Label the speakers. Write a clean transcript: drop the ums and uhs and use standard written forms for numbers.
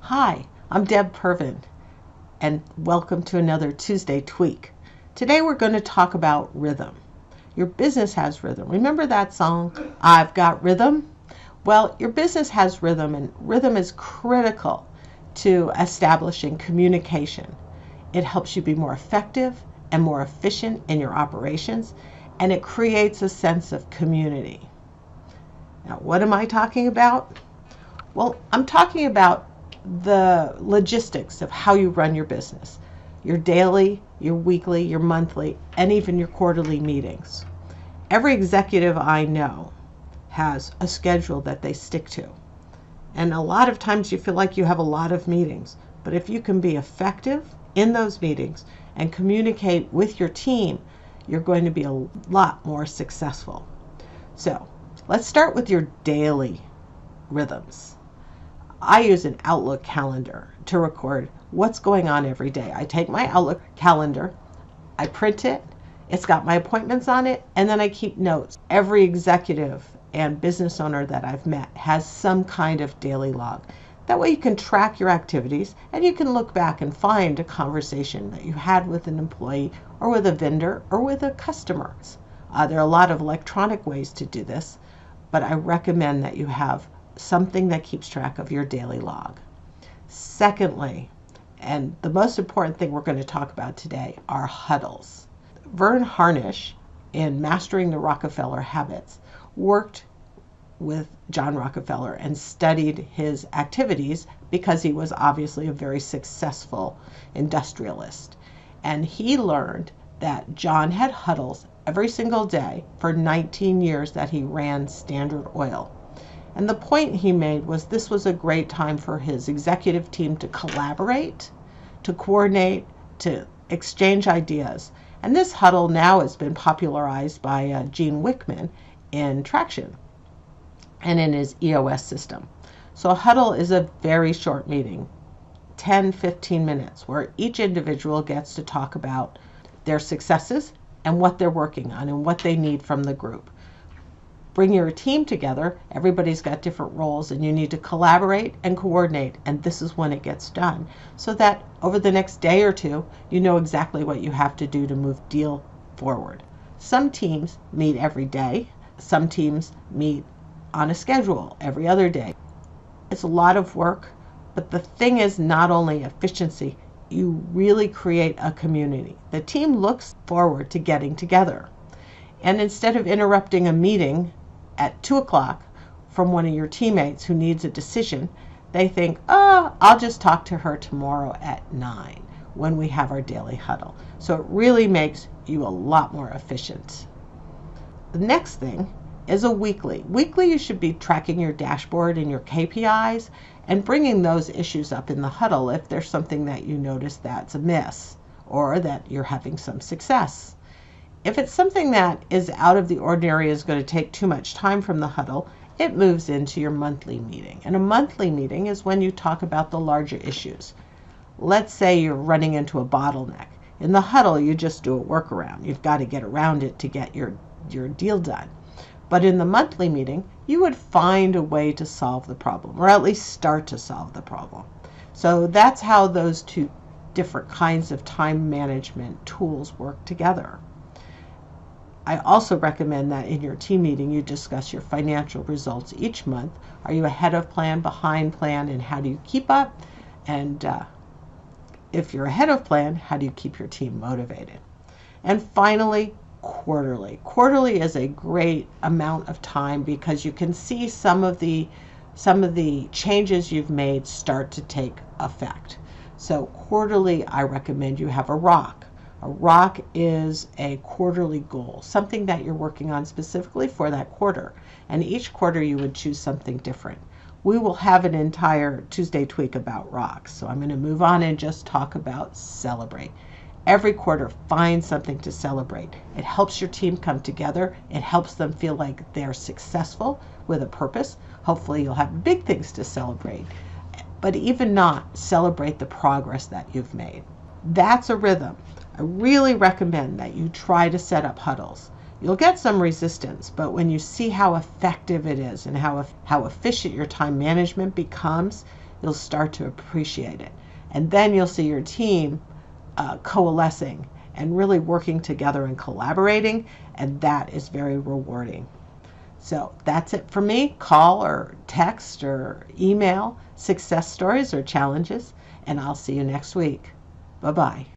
Speaker 1: Hi, I'm Deb Pervin, and welcome to another Tuesday Tweak. Today we're going to talk about rhythm. Your business has rhythm. Remember that song, I've Got Rhythm? Well, your business has rhythm, and rhythm is critical to establishing communication. It helps you be more effective and more efficient in your operations, and it creates a sense of community. Now, what am I talking about? Well, I'm talking about the logistics of how you run your business, your daily, your weekly, your monthly, and even your quarterly meetings. Every executive I know has a schedule that they stick to. And a lot of times you feel like you have a lot of meetings, but if you can be effective in those meetings and communicate with your team, you're going to be a lot more successful. So let's start with your daily rhythms. I use an Outlook calendar to record what's going on every day. I take my Outlook calendar, I print it, it's got my appointments on it, and then I keep notes. Every executive and business owner that I've met has some kind of daily log. That way you can track your activities and you can look back and find a conversation that you had with an employee or with a vendor or with a customer. There are a lot of electronic ways to do this, but I recommend that you have something that keeps track of your daily log. Secondly, and the most important thing we're going to talk about today, are huddles. Verne Harnish, in Mastering the Rockefeller Habits, worked with John Rockefeller and studied his activities because he was obviously a very successful industrialist. And he learned that John had huddles every single day for 19 years that he ran Standard Oil. And the point he made was this was a great time for his executive team to collaborate, to coordinate, to exchange ideas. And this huddle now has been popularized by Gene Wickman in Traction and in his EOS system. So a huddle is a very short meeting, 10-15 minutes, where each individual gets to talk about their successes and what they're working on and what they need from the group. Bring your team together, everybody's got different roles, and you need to collaborate and coordinate, and this is when it gets done, so that over the next day or two, you know exactly what you have to do to move deal forward. Some teams meet every day, some teams meet on a schedule every other day. It's a lot of work, but the thing is not only efficiency, you really create a community. The team looks forward to getting together. And instead of interrupting a meeting at 2 o'clock from one of your teammates who needs a decision, they think, I'll just talk to her tomorrow at 9 when we have our daily huddle. So it really makes you a lot more efficient. The next thing is a weekly. Weekly, you should be tracking your dashboard and your KPIs and bringing those issues up in the huddle if there's something that you notice that's amiss or that you're having some success. If it's something that is out of the ordinary, is going to take too much time from the huddle, it moves into your monthly meeting. And a monthly meeting is when you talk about the larger issues. Let's say you're running into a bottleneck. In the huddle, you just do a workaround. You've got to get around it to get your deal done. But in the monthly meeting, you would find a way to solve the problem, or at least start to solve the problem. So that's how those two different kinds of time management tools work together. I also recommend that in your team meeting, you discuss your financial results each month. Are you ahead of plan, behind plan, and how do you keep up? And if you're ahead of plan, how do you keep your team motivated? And finally, quarterly. Quarterly is a great amount of time because you can see some of the changes you've made start to take effect. So quarterly, I recommend you have a ROC. A ROC is a quarterly goal, something that you're working on specifically for that quarter. And each quarter you would choose something different. We will have an entire Tuesday Tweak about ROCs. So I'm going to move on and just talk about celebrate. Every quarter, find something to celebrate. It helps your team come together. It helps them feel like they're successful with a purpose. Hopefully you'll have big things to celebrate. But even not, celebrate the progress that you've made. That's a rhythm. I really recommend that you try to set up huddles. You'll get some resistance, but when you see how effective it is and how efficient your time management becomes, you'll start to appreciate it. And then you'll see your team coalescing and really working together and collaborating, and that is very rewarding. So that's it for me. Call or text or email success stories or challenges, and I'll see you next week. Bye-bye.